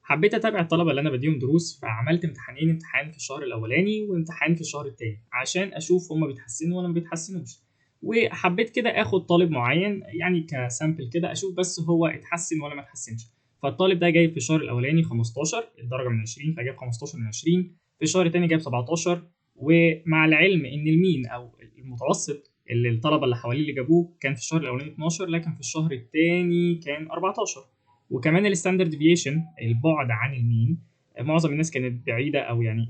حبيت اتابع الطلبه اللي انا بديهم دروس، فعملت امتحانين، امتحان في الشهر الاولاني وامتحان في الشهر الثاني عشان اشوف هما بيتحسنوا ولا ما بيتحسنوش. وحبيت كده اخد طالب معين يعني كسامبل كده اشوف بس هو اتحسن ولا ما اتحسنش. فالطالب ده جايب في الشهر الاولاني 15 الدرجه من 20، فجايب 15 من 20. في الشهر الثاني جايب 17، ومع العلم ان المين او المتوسط اللي الطلبه اللي حواليه اللي جابوه كان في الشهر الاولاني 12، لكن في الشهر الثاني كان 14. وكمان الستاندرد ديفيشن البعد عن المين، معظم الناس كانت بعيده، او يعني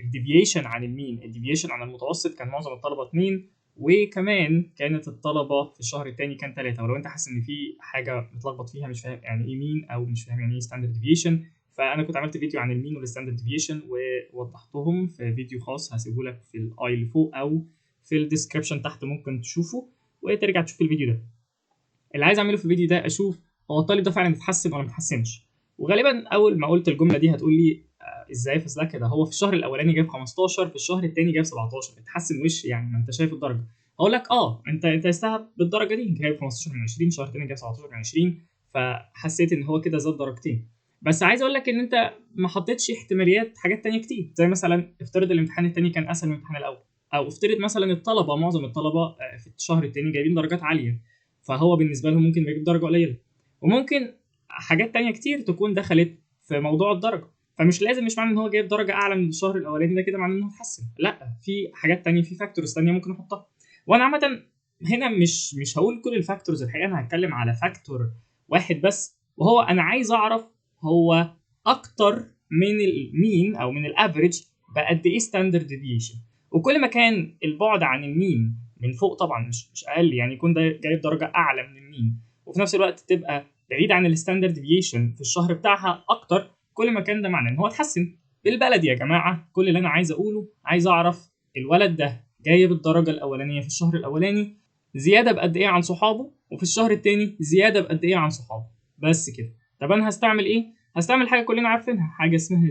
الديفيشن عن المين، الديفيشن عن المتوسط كان معظم الطلبه 2، وكمان كانت الطلبه في الشهر الثاني كان 3. ولو انت حاسس ان في حاجه متلخبط فيها، مش فاهم يعني ايه مين او مش فاهم يعني ايه ستاندرد ديفيشن، فانا كنت عملت فيديو عن المين والستاندرد ديفيشن ووضحتهم في فيديو خاص هسيبه لك في الاي اللي فوق او في الديسكربشن تحت، ممكن تشوفه وترجع تشوف الفيديو ده. اللي عايز اعمله في الفيديو ده اشوف هو الطالب ده فعلا اتحسن ولا ما اتحسنش. وغالبا اول ما قلت الجمله دي هتقول لي ازاي في سلاك كده، هو في الشهر الاولاني جايب 15، في الشهر الثاني جايب 17، اتحسن وش يعني، ما انت شايف الدرجه. اقول لك انت استهب بالدرجه دي، جايب 15 من 20، الشهر الثاني جايب 17 من 20، فحسيت ان هو كده زاد درجتين. بس عايز اقول لك ان انت ما حطيتش احتماليات حاجات تانية كتير، زي مثلا افترض الامتحان الثاني كان اسهل من الامتحان الاول، او افترض مثلا الطلبه معظم الطلبه في الشهر الثاني جايبين درجات عاليه، فهو بالنسبه لهم ممكن يجيب درجه قليله. وممكن حاجات تانية كتير تكون دخلت في موضوع الدرجه، فمش لازم، مش معنى ان هو جايب درجه اعلى من الشهر الاولاني ده كده معناه انه اتحسن، لا، في حاجات تانية، في فاكتورز تانية ممكن احطها. وانا عامه هنا مش هقول كل الفاكتورز، الحقيقه انا هتكلم على فاكتور واحد بس، وهو انا عايز اعرف هو اكتر من المين او من الافريج بقد ايه ستاندرد ديفيشن. وكل ما كان البعد عن المين من فوق طبعا مش اقل، يعني يكون ده جايب درجه اعلى من المين، وفي نفس الوقت تبقى بعيد عن الستاندرد ديفيشن في الشهر بتاعها اكتر، كل ما كان ده معناه ان هو اتحسن. بالبلدي يا جماعه كل اللي انا عايز اقوله، عايز اعرف الولد ده جايب الدرجه الاولانيه في الشهر الاولاني زياده بقد ايه عن صحابه، وفي الشهر الثاني زياده بقد ايه عن صحابه، بس كده. طب انا هستعمل ايه؟ هستعمل حاجه كلنا عارفينها، حاجه اسمها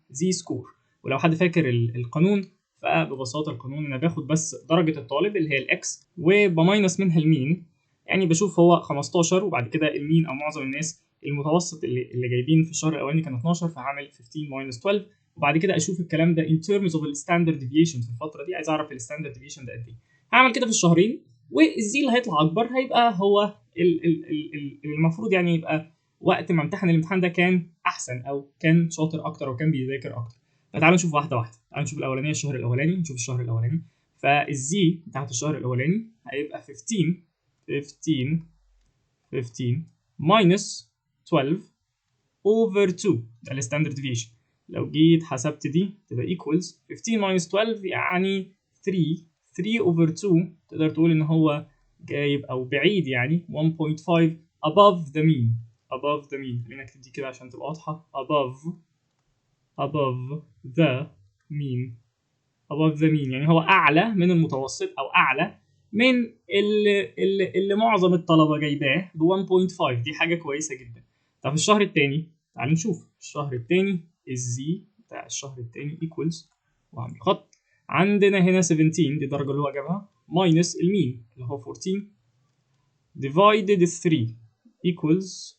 زي سكور. ولو حد فاكر القانون، فببساطه القانون ان انا باخد بس درجه الطالب اللي هي الاكس وبماينس منها المين، يعني بشوف هو 15 وبعد كده المين او معظم الناس المتوسط اللي جايبين في الشهر الاولاني كان 12، فهعمل 15 ماينس 12، وبعد كده اشوف الكلام ده in terms of الستاندرد ديفيشن في الفتره دي، عايز اعرف الستاندرد ديفيشن ده قد ايه. هعمل كده في الشهرين، والزي اللي هيطلع اكبر هيبقى هو المفروض يعني يبقى وقت ما امتحن الامتحان ده كان احسن او كان شاطر اكتر وكان بيذاكر اكتر. فتعالوا نشوف واحده واحده، تعالوا نشوف الاولانيه الشهر الاولاني، نشوف الشهر الاولاني. فالزي بتاعت الشهر الاولاني هيبقى 15 minus 12 over 2، ده الستاندرد ديفيشن. لو جيت حسبت دي تبقى equals 15 minus 12 يعني 3 over 2، تقدر تقول ان هو جايب او بعيد يعني 1.5 above the mean. خلينا نكتب دي كده عشان تبقى واضحه، above the mean يعني هو اعلى من المتوسط او اعلى من اللي معظم الطلبه جايباه ب 1.5، دي حاجه كويسه جدا. طب في الشهر الثاني تعالوا نشوف الشهر الثاني، الزي بتاع الشهر الثاني equals، واعمل خط عندنا هنا 17، دي الدرجه اللي هو جابها، ماينس المين اللي هو 14 divided 3 equals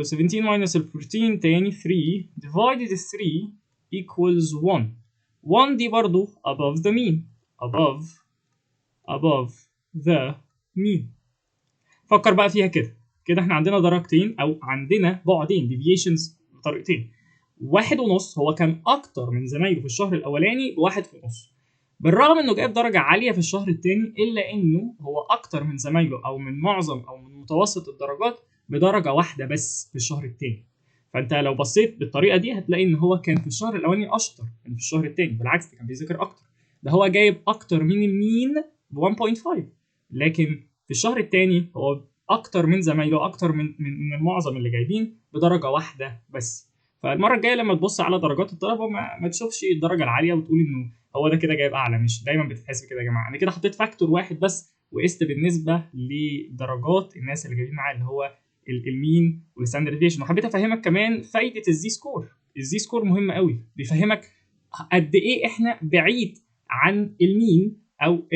17 minus ال 14 تاني 3 divided 3 equals 1. 1 دي برضو above the mean، above the mean. فكر بقى فيها كده، كده احنا عندنا درجتين او عندنا بعدين deviations بطريقتين. 1.5 هو كان اكتر من زمايله في الشهر الاولاني ب1.5، بالرغم انه جايب درجه عاليه في الشهر الثاني، الا انه هو اكتر من زمايله او من معظم او من متوسط الدرجات بدرجه واحده بس في الشهر الثاني. فانت لو بصيت بالطريقه دي هتلاقي ان هو كان في الشهر الاولاني اشطر من في الشهر الثاني، بالعكس كان بيذاكر اكتر، ده هو جايب اكتر من المين ب 1.5، لكن في الشهر الثاني هو اكتر من زمايله، اكتر من المعظم اللي جايبين بدرجه واحده بس. فالمره الجايه لما تبص على درجات الطلبه ما تشوفش الدرجه العاليه وتقول انه هو ده كده جايب اعلى، مش دايما بتتحسب كده يا جماعه. انا كده حطيت فاكتور واحد بس وقست بالنسبه لدرجات الناس اللي جايبين معايا اللي هو المين والستاندرد ديفيشن. وحبيت افهمك كمان فايده الزي سكور. الزي سكور مهم قوي، بيفهمك قد ايه احنا بعيد عن المين او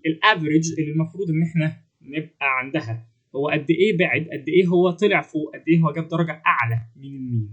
الافريج اللي المفروض ان احنا نبقى عندها، هو قد ايه بعد، قد ايه هو طلع فوق، قد ايه هو جاب درجه اعلى من المين.